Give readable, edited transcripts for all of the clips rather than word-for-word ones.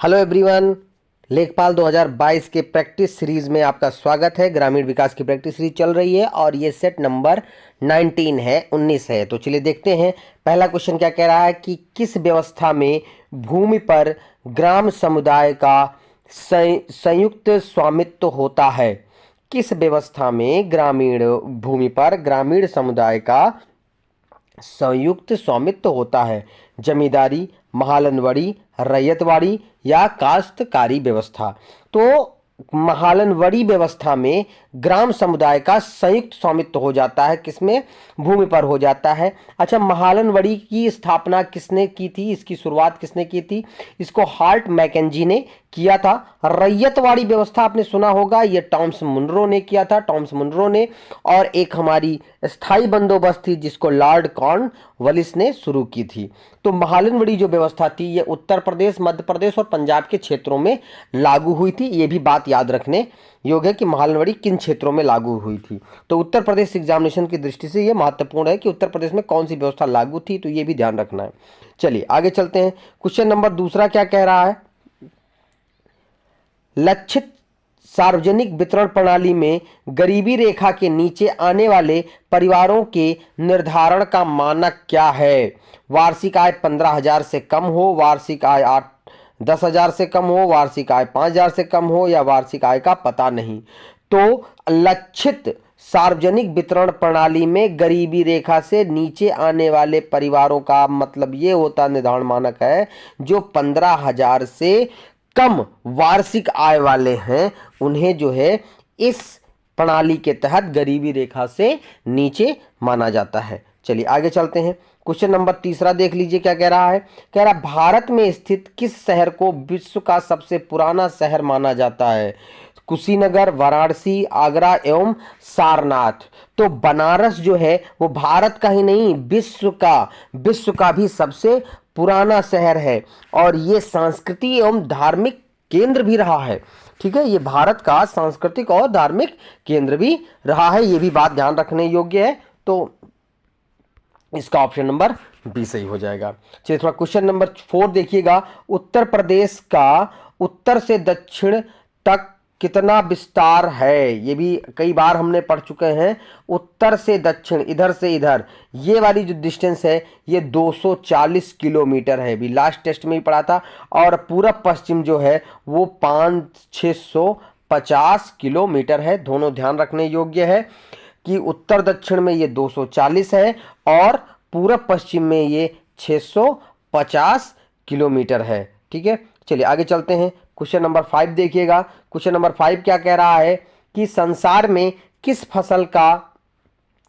Hello everyone. लेखपाल 2022 के practice series में आपका स्वागत है। ग्रामीण विकास की प्रैक्टिस सीरीज चल रही है और ये सेट नंबर 19 है, 19 है। तो चलिए देखते हैं पहला क्वेश्चन क्या कह रहा है कि किस व्यवस्था में भूमि पर ग्राम समुदाय का संयुक्त स्वामित्व होता है। किस व्यवस्था में ग्रामीण भूमि पर ग्रामीण समुदाय का संयुक्त स्वामित्व होता है। जमींदारी, महालनवड़ी, रैयतवाड़ी या काश्तकारी व्यवस्था। तो महालनवड़ी व्यवस्था में ग्राम समुदाय का संयुक्त स्वामित्व हो जाता है। किसमें? भूमि पर हो जाता है। अच्छा, महालनवड़ी की स्थापना किसने की थी, इसकी शुरुआत किसने की थी? इसको हार्ट मैकेंजी ने किया था। रैयतवाड़ी व्यवस्था आपने सुना होगा, ये टॉमस मुनरो ने किया था, टॉमस मुनरो ने। और एक हमारी स्थायी बंदोबस्त थी जिसको लॉर्ड कॉर्नवालिस ने शुरू की थी। तो महालनवड़ी जो व्यवस्था थी ये उत्तर प्रदेश, मध्य प्रदेश और पंजाब के क्षेत्रों में लागू हुई थी। ये भी बात याद रखने योग्य है कि महालनवड़ी किन क्षेत्रों में लागू हुई थी। तो उत्तर प्रदेश एग्जामिनेशन की दृष्टि से यह महत्वपूर्ण है कि उत्तर प्रदेश में कौन सी व्यवस्था लागू थी, तो ये भी ध्यान रखना है। चलिए आगे चलते हैं। क्वेश्चन नंबर दूसरा क्या कह रहा है? लक्षित सार्वजनिक वितरण प्रणाली में गरीबी रेखा के नीचे आने वाले परिवारों के निर्धारण का मानक क्या है? वार्षिक आय 15,000 से कम हो, वार्षिक आय 10,000 से कम हो, वार्षिक आय 5,000 से कम हो या वार्षिक आय का पता नहीं। तो लक्षित सार्वजनिक वितरण प्रणाली में गरीबी रेखा से नीचे आने वाले परिवारों का मतलब ये होता निर्धारण मानक है जो 15,000 से कम वार्षिक आय वाले हैं, उन्हें जो है इस प्रणाली के तहत गरीबी रेखा से नीचे माना जाता है। चलिए आगे चलते हैं। क्वेश्चन नंबर तीसरा देख लीजिए क्या कह रहा है। कह रहा भारत में स्थित किस शहर को विश्व का सबसे पुराना शहर माना जाता है? कुशीनगर, वाराणसी, आगरा एवं सारनाथ। तो बनारस जो है वो भारत का ही नहीं विश्व का भी सबसे पुराना शहर है और ये सांस्कृतिक एवं धार्मिक केंद्र भी रहा है। ठीक है, ये भारत का सांस्कृतिक और धार्मिक केंद्र भी रहा है, ये भी बात ध्यान रखने योग्य है। तो इसका ऑप्शन नंबर बी सही हो जाएगा। चलिए थोड़ा क्वेश्चन नंबर 4 देखिएगा। उत्तर प्रदेश का उत्तर से दक्षिण तक कितना विस्तार है? ये भी कई बार हमने पढ़ चुके हैं। उत्तर से दक्षिण, इधर से इधर, ये वाली जो डिस्टेंस है ये 240 किलोमीटर है, भी लास्ट टेस्ट में ही पढ़ा था। और पूरब पश्चिम जो है वो 650 किलोमीटर है। दोनों ध्यान रखने योग्य है कि उत्तर दक्षिण में ये 240 है और पूरब पश्चिम में ये 650 किलोमीटर है। ठीक है, चलिए आगे चलते हैं। क्वेश्चन नंबर 5 देखिएगा। क्वेश्चन नंबर 5 क्या कह रहा है कि संसार में किस फसल का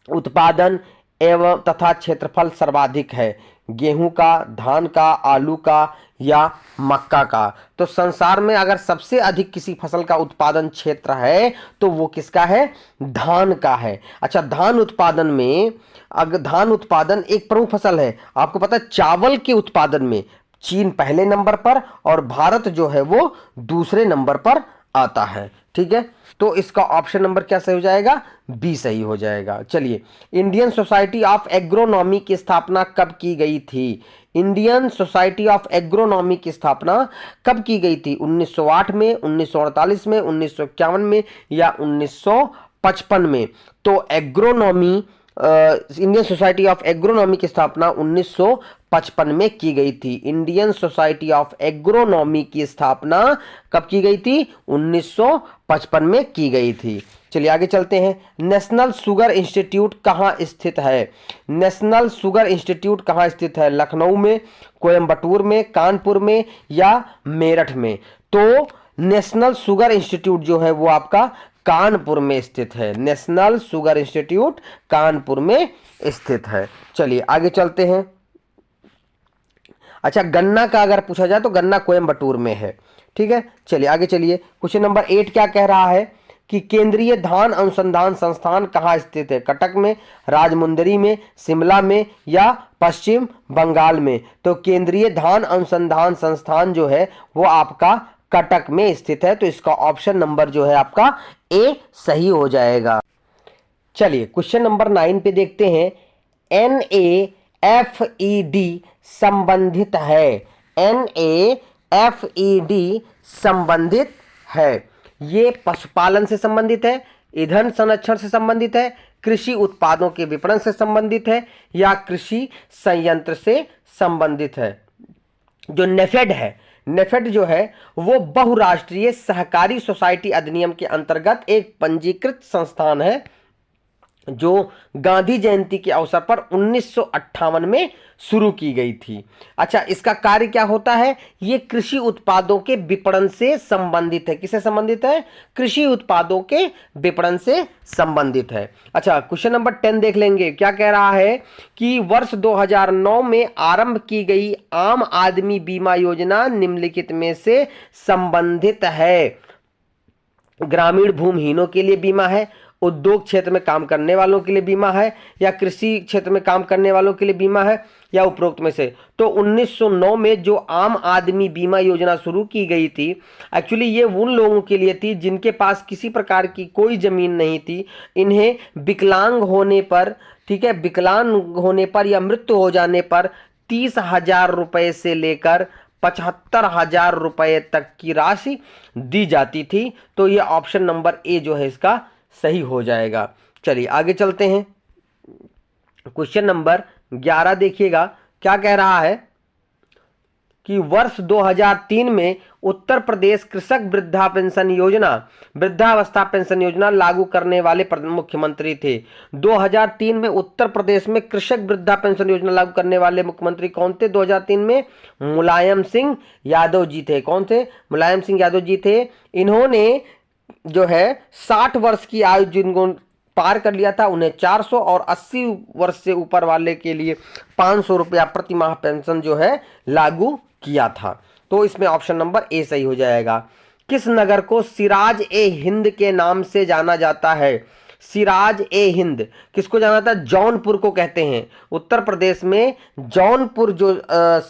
उत्पादन एवं तथा क्षेत्रफल सर्वाधिक है? गेहूं का, धान का, आलू का या मक्का का? तो संसार में अगर सबसे अधिक किसी फसल का उत्पादन क्षेत्र है तो वो किसका है? धान का है। अच्छा, धान उत्पादन में अगर धान उत्पादन एक प्रमुख फसल है, आपको पता है चावल के उत्पादन में चीन पहले नंबर पर और भारत जो है वो दूसरे नंबर पर आता है। ठीक है, तो इसका ऑप्शन नंबर क्या सही हो जाएगा? बी सही हो जाएगा। चलिए, इंडियन सोसाइटी ऑफ एग्रोनॉमी की स्थापना कब की गई थी? इंडियन सोसाइटी ऑफ एग्रोनॉमी की स्थापना कब की गई थी? 1908 में, 1948 में, 1951 में या 1955 में? तो agronomy Indian society of agronomy की स्थापना 1955 में की गई थी। इंडियन सोसाइटी ऑफ एग्रोनॉमी की स्थापना कब की गई थी? 1955 में की गई थी। चलिए आगे चलते हैं। नेशनल शुगर इंस्टीट्यूट कहाँ स्थित है? नेशनल शुगर इंस्टीट्यूट कहाँ स्थित है? लखनऊ में, कोयम्बटूर में, कानपुर में या मेरठ में? तो नेशनल शुगर इंस्टीट्यूट जो है वो आपका कानपुर में स्थित है। नेशनल शुगर इंस्टीट्यूट कानपुर में स्थित है। चलिए आगे चलते हैं। अच्छा, गन्ना का अगर पूछा जाए तो गन्ना कोयम्बटूर में है। ठीक है, चलिए आगे चलिए। क्वेश्चन नंबर 8 क्या कह रहा है कि केंद्रीय धान अनुसंधान संस्थान कहाँ स्थित है? कटक में, राजमुंदरी में, शिमला में या पश्चिम बंगाल में? तो केंद्रीय धान अनुसंधान संस्थान जो है वो आपका कटक में स्थित है। तो इसका ऑप्शन नंबर जो है आपका ए सही हो जाएगा। चलिए क्वेश्चन नंबर 9 पे देखते हैं। NAFED संबंधित है। NAFED FED संबंधित है। ये पशुपालन से संबंधित है, ईंधन संरक्षण से संबंधित है, कृषि उत्पादों के विपणन से संबंधित है, या कृषि संयंत्र से संबंधित है। जो नेफेड है, नेफेड जो है वो बहुराष्ट्रीय सहकारी सोसाइटी अधिनियम के अंतर्गत एक पंजीकृत संस्थान है जो गांधी जयंती के अवसर पर 1958 में शुरू की गई थी। अच्छा, इसका कार्य क्या होता है? ये कृषि उत्पादों के विपणन से संबंधित है। किससे संबंधित है? कृषि उत्पादों के विपणन से संबंधित है। अच्छा, क्वेश्चन नंबर 10 देख लेंगे। क्या कह रहा है कि वर्ष 2009 में आरंभ की गई आम आदमी बीमा योजना निम्नलिखित में से संबंधित है। ग्रामीण भूमिहीनों के लिए बीमा है, उद्योग क्षेत्र में काम करने वालों के लिए बीमा है, या कृषि क्षेत्र में काम करने वालों के लिए बीमा है, या उपरोक्त में से। तो 1909 में जो आम आदमी बीमा योजना शुरू की गई थी, एक्चुअली ये उन लोगों के लिए थी जिनके पास किसी प्रकार की कोई जमीन नहीं थी। इन्हें विकलांग होने पर, ठीक है, विकलांग होने पर या मृत्यु हो जाने पर 30,000 रुपए से लेकर 75,000 रुपए तक की राशि दी जाती थी। तो ये ऑप्शन नंबर ए जो है इसका सही हो जाएगा। चलिए आगे चलते हैं। क्वेश्चन नंबर 11 देखिएगा। क्या कह रहा है कि वर्ष 2003 में उत्तर प्रदेश कृषक वृद्धावस्था पेंशन योजना लागू करने वाले मुख्यमंत्री थे। 2003 में उत्तर प्रदेश में कृषक वृद्धा पेंशन योजना लागू करने वाले मुख्यमंत्री कौन थे? 2003 में मुलायम सिंह यादव जी थे। कौन थे? मुलायम सिंह यादव जी थे। इन्होंने जो है 60 वर्ष की आयु जिनको पार कर लिया था उन्हें 400 और 80 वर्ष से ऊपर वाले के लिए 500 रुपया प्रति माह पेंशन जो है लागू किया था। तो इसमें ऑप्शन नंबर ए सही हो जाएगा। किस नगर को सिराज ए हिंद के नाम से जाना जाता है? सिराज ए हिंद किसको जाना जाता है? जौनपुर को कहते हैं। उत्तर प्रदेश में जौनपुर जो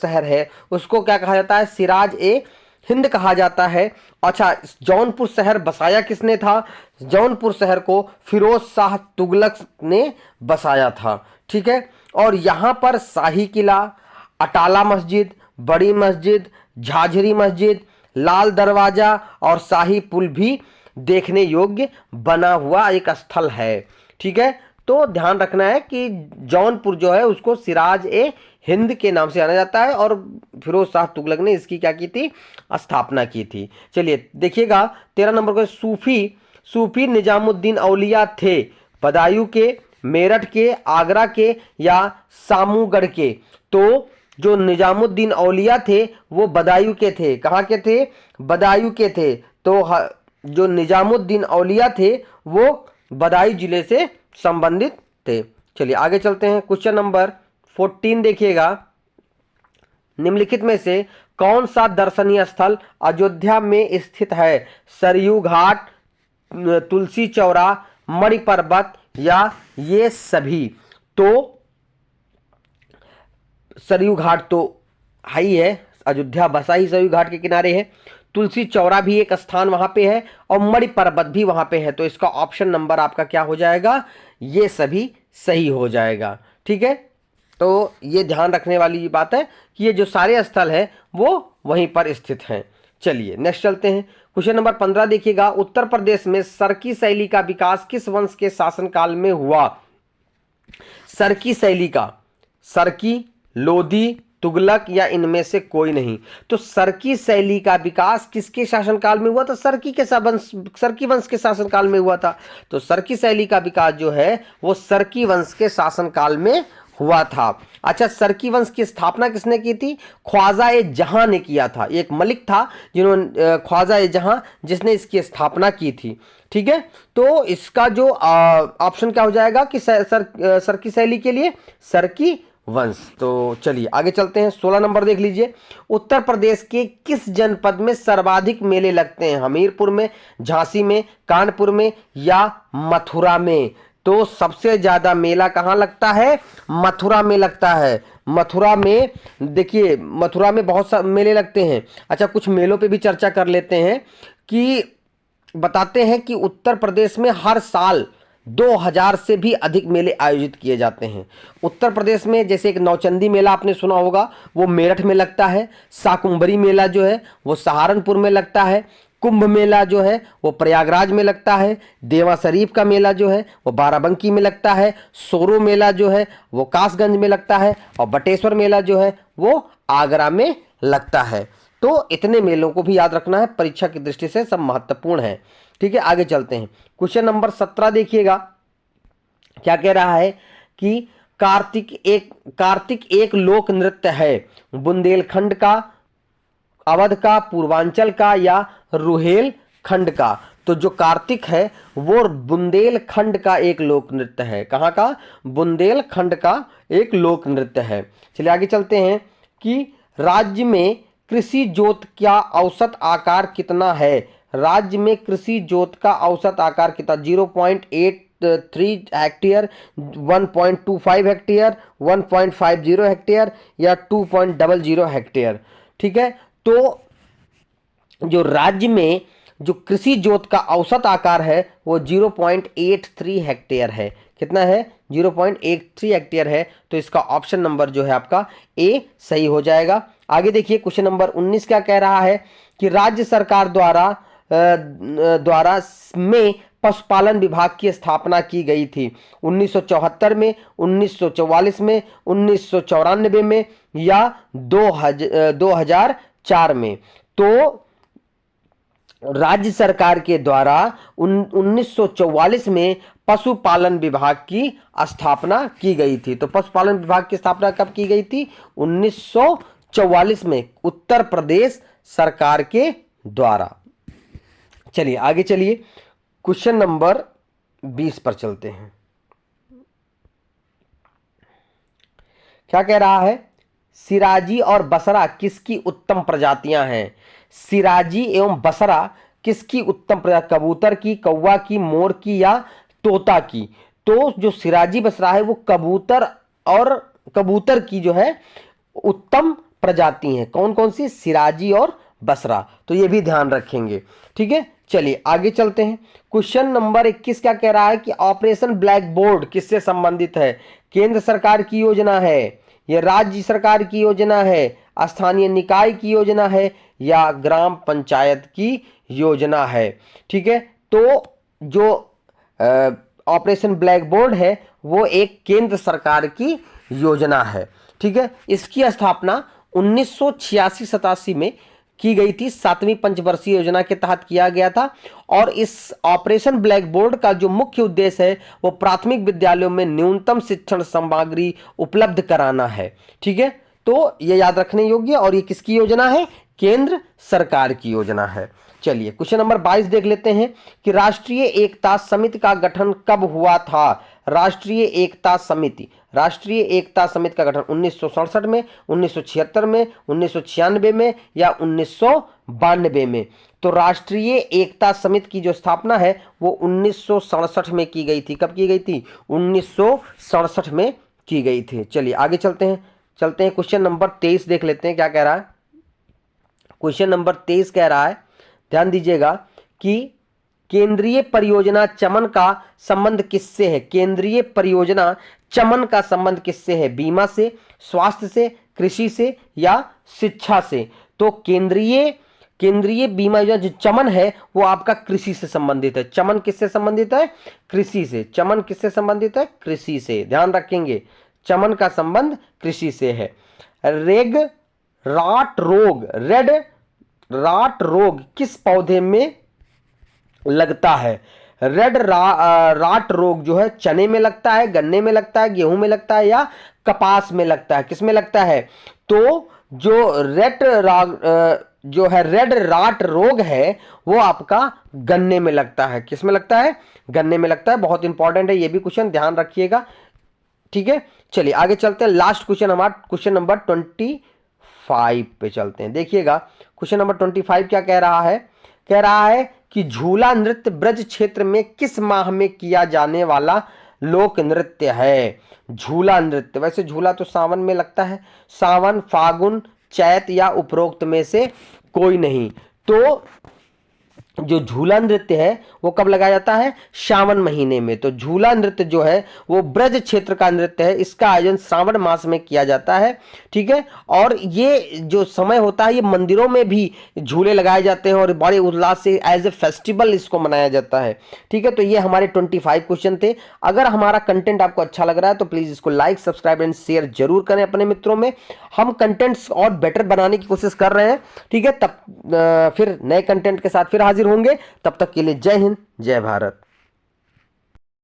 शहर है उसको क्या कहा जाता है? सिराज ए हिंद कहा जाता है। अच्छा, जौनपुर शहर बसाया किसने था? जौनपुर शहर को फिरोज शाह तुगलक ने बसाया था। ठीक है, और यहाँ पर शाही किला, अटाला मस्जिद, बड़ी मस्जिद, झाझरी मस्जिद, लाल दरवाजा और शाही पुल भी देखने योग्य बना हुआ एक स्थल है। ठीक है, तो ध्यान रखना है कि जौनपुर जो है उसको सिराज ए हिंद के नाम से जाना जाता है और फिरोज शाह तुगलक ने इसकी क्या की थी? स्थापना की थी। चलिए देखिएगा 13 नंबर को। सूफी निजामुद्दीन औलिया थे बदायूं के, मेरठ के, आगरा के या सामूगढ़ के? तो जो निजामुद्दीन औलिया थे वो बदायूं के थे। कहाँ के थे? बदायूं के थे। तो जो निजामुद्दीन औलिया थे वो बदायूं जिले से संबंधित थे। चलिए आगे चलते हैं। क्वेश्चन नंबर 14 देखिएगा। निम्नलिखित में से कौन सा दर्शनीय स्थल अयोध्या में स्थित है? सरयू घाट, तुलसी चौरा, मणि पर्वत या ये सभी? तो सरयू घाट तो ही है, अयोध्या बसा ही सरयू घाट के किनारे है। तुलसी चौरा भी एक स्थान वहां पे है और मणि पर्वत भी वहां पे है। तो इसका ऑप्शन नंबर आपका क्या हो जाएगा? ये सभी सही हो जाएगा। ठीक है, तो ये ध्यान रखने वाली बात है कि ये जो सारे स्थल है वो वहीं पर स्थित हैं। चलिए नेक्स्ट चलते हैं। क्वेश्चन नंबर 15 देखिएगा। उत्तर प्रदेश में सरकी शैली का विकास किस वंश के शासनकाल में हुआ? सरकी शैली का, सरकी, लोधी, तुगलक या इनमें से कोई नहीं? तो सरकी शैली का विकास किसके शासनकाल में हुआ था? सरकी वंश के शासनकाल में हुआ था। तो सरकी शैली का विकास जो है वो सरकी वंश के शासनकाल में हुआ था। अच्छा, सरकी वंश की स्थापना किसने की थी? ख्वाजा ए जहां ने किया था। एक मलिक था जिन्होंने, ख्वाजा ए जहां, जिसने इसकी स्थापना की थी। ठीक है, तो इसका जो ऑप्शन क्या हो जाएगा कि सरकी शैली के लिए सरकी वंश। तो चलिए आगे चलते हैं। 16 नंबर देख लीजिए। उत्तर प्रदेश के किस जनपद में सर्वाधिक मेले लगते हैं? हमीरपुर में, झांसी में, कानपुर में या मथुरा में? तो सबसे ज्यादा मेला कहाँ लगता है? मथुरा में लगता है। मथुरा में देखिए, मथुरा में बहुत सारे मेले लगते हैं। अच्छा, कुछ मेलों पे भी चर्चा कर लेते हैं कि बताते हैं कि उत्तर प्रदेश में हर साल 2000 से भी अधिक मेले आयोजित किए जाते हैं। उत्तर प्रदेश में जैसे एक नौचंदी मेला आपने सुना होगा, वो मेरठ में लगता है। शाकुंभरी मेला जो है वो सहारनपुर में लगता है। कुंभ मेला जो है वो प्रयागराज में लगता है। देवा शरीफ का मेला जो है वो बाराबंकी में लगता है। सोरो मेला जो है वो कासगंज में लगता है। और बटेश्वर मेला जो है वो आगरा में लगता है। तो इतने मेलों को भी याद रखना है, परीक्षा की दृष्टि से सब महत्वपूर्ण है। ठीक है, आगे चलते हैं। क्वेश्चन नंबर 17 देखिएगा, क्या कह रहा है कि कार्तिक एक लोक नृत्य है। बुंदेलखंड का, अवध का, पूर्वांचल का या रुहेलखंड का। तो जो कार्तिक है वो बुंदेलखंड का एक लोक नृत्य है। कहाँ का? बुंदेलखंड का एक लोक नृत्य है। चलिए आगे चलते हैं कि राज्य में कृषि जोत का औसत आकार कितना है। राज्य में कृषि जोत का औसत आकार कितना? 0.83 हेक्टेयर, 1.25 हेक्टेयर, 1.50 हेक्टेयर या 2.00 हेक्टेयर। ठीक है, तो जो राज्य में जो कृषि जोत का औसत आकार है वो 0.83 हेक्टेयर है। कितना है? 0.83 हेक्टेयर है। तो इसका ऑप्शन नंबर जो है आपका ए सही हो जाएगा। आगे देखिए क्वेश्चन नंबर 19 क्या कह रहा है कि राज्य सरकार द्वारा में पशुपालन विभाग की स्थापना की गई थी। 1974 में, 1944 में, 1994 में या 2004 में। तो राज्य सरकार के द्वारा 1944 में पशुपालन विभाग की स्थापना की गई थी। तो पशुपालन विभाग की स्थापना कब की गई थी? 1944 में, उत्तर प्रदेश सरकार के द्वारा। चलिए आगे चलिए, क्वेश्चन नंबर 20 पर चलते हैं। क्या कह रहा है? सिराजी और बसरा किसकी उत्तम प्रजातियां हैं? सिराजी एवं बसरा किसकी उत्तम प्रजाति? कबूतर की, कौवा की, मोर की या तोता की? तो जो सिराजी बसरा है वो कबूतर की जो है उत्तम प्रजाति हैं। कौन कौन सी? सिराजी और बसरा। तो ये भी ध्यान रखेंगे। ठीक है, चलिए आगे चलते हैं। क्वेश्चन नंबर 21 क्या कह रहा है कि ऑपरेशन ब्लैक बोर्ड किससे संबंधित है? केंद्र सरकार की योजना है, यह राज्य सरकार की योजना है, स्थानीय निकाय की योजना है या ग्राम पंचायत की योजना है? ठीक है, तो जो ऑपरेशन ब्लैक बोर्ड है वो एक केंद्र सरकार की योजना है। ठीक है, इसकी स्थापना 1986-87 में की गई थी। 7वीं पंचवर्षीय योजना के तहत किया गया था। और इस ऑपरेशन ब्लैक बोर्ड का जो मुख्य उद्देश्य है वो प्राथमिक विद्यालयों में न्यूनतम शिक्षण सामग्री उपलब्ध कराना है। ठीक है, तो ये याद रखने योग्य। और ये किसकी योजना है? केंद्र सरकार की योजना है। चलिए क्वेश्चन नंबर 22 देख लेते हैं कि राष्ट्रीय एकता समिति का गठन कब हुआ था? राष्ट्रीय एकता समिति का गठन 1967 में, 1976 में, 1996 में या 1992 में? तो राष्ट्रीय एकता समिति की जो स्थापना है वो 1967 में की गई थी। कब की गई थी? 1967 में की गई थी। चलिए आगे चलते हैं। क्वेश्चन नंबर 23 देख लेते हैं क्या कह रहा है। क्वेश्चन नंबर 23 कह रहा है, ध्यान दीजिएगा, कि केंद्रीय परियोजना चमन का संबंध किससे है? केंद्रीय परियोजना चमन का संबंध किससे है? बीमा से, स्वास्थ्य से, कृषि से या शिक्षा से? तो केंद्रीय बीमा योजना जो चमन है वो आपका कृषि से संबंधित है। चमन किससे संबंधित है? कृषि से। चमन किससे संबंधित है? कृषि से। ध्यान रखेंगे, चमन का संबंध कृषि से है। रेड राट रोग किस पौधे में लगता है? राट रोग जो है चने में लगता है, गन्ने में लगता है, गेहूं में लगता है या कपास में लगता है? किस में लगता है? तो जो रेड राट रोग है वो आपका गन्ने में लगता है। किस में लगता है? गन्ने में लगता है। बहुत इंपॉर्टेंट है ये भी क्वेश्चन, ध्यान रखिएगा। ठीक है, चलिए आगे चलते हैं। लास्ट क्वेश्चन हमारा क्वेश्चन नंबर 25 पे चलते हैं। देखिएगा क्वेश्चन नंबर 25 क्या कह रहा है? कह रहा है कि झूला नृत्य ब्रज क्षेत्र में किस माह में किया जाने वाला लोक नृत्य है? झूला नृत्य, वैसे झूला तो सावन में लगता है, सावन, फागुन, चैत या उपरोक्त में से कोई नहीं। तो जो झूला नृत्य है वो कब लगाया जाता है? श्रावण महीने में। तो झूला नृत्य जो है वो ब्रज क्षेत्र का नृत्य है, इसका आयोजन श्रावण मास में किया जाता है। ठीक है, और ये जो समय होता है ये मंदिरों में भी झूले लगाए जाते हैं और बड़े उल्लास से एज ए फेस्टिवल इसको मनाया जाता है। ठीक है, तो ये हमारे 25 क्वेश्चन थे। अगर हमारा कंटेंट आपको अच्छा लग रहा है तो प्लीज इसको लाइक, सब्सक्राइब एंड शेयर जरूर करें अपने मित्रों में। हम कंटेंट्स और बेटर बनाने की कोशिश कर रहे हैं। ठीक है, तब फिर नए कंटेंट के साथ फिर हाजिर होंगे। तब तक के लिए जय हिंद, जय भारत।